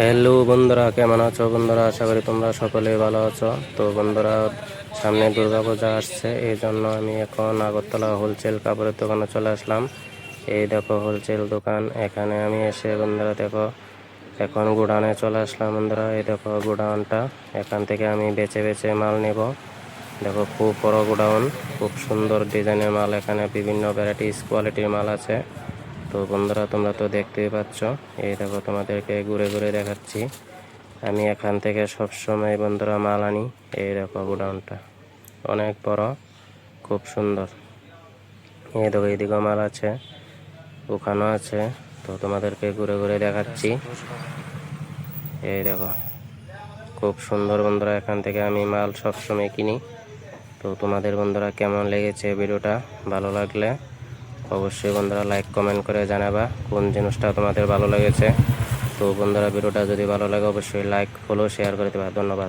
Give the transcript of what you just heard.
Hello বন্ধুরা, কেমন আছো বন্ধুরা? আশা করি তোমরা সকলেই ভালো আছো। তো বন্ধুরা, সামনে দুর্গাপূজা আসছে, এই জন্য আমি এখন আগরতলা হোলসেল কাপড়ের দোকানে চলে আসলাম। এই দেখো হোলসেল দোকান, এখানে আমি এসে বন্ধুরা দেখো এখন গোডাউনে চলে আসলাম। বন্ধুরা এই দেখো গোডাউনটা, এখান থেকে আমি বেছে বেছে মাল নেব। দেখো খুব বড় গোডাউন, খুব সুন্দর ডিজাইনের মাল, এখানে বিভিন্ন ভ্যারাইটিস কোয়ালিটির মাল আছে। তো বন্ধুরা তোমরা তো দেখতেই পাচ্ছ, এই দেখো তোমাদেরকে ঘুরে ঘুরে দেখাচ্ছি। আমি এখান থেকে সব সময় বন্ধুরা মাল আনি। এই দেখো গোডাউনটা অনেক বড়, খুব সুন্দর। এই দেখো এদিকেও মাল আছে, ওখানেও আছে। তো তোমাদেরকে ঘুরে ঘুরে দেখাচ্ছি। এই দেখো খুব সুন্দর বন্ধুরা, এখান থেকে আমি মাল সব সময় কিনি। তো তোমাদের বন্ধুরা কেমন লেগেছে ভিডিওটা? ভালো লাগলে অবশ্যই বন্ধুরা লাইক কমেন্ট করে জানাবা কোন জিনিসটা তোমাদের ভালো লেগেছে। তো বন্ধুরা ভিডিওটা যদি ভালো লাগে অবশ্যই লাইক ফলো শেয়ার করে দেবা। ধন্যবাদ।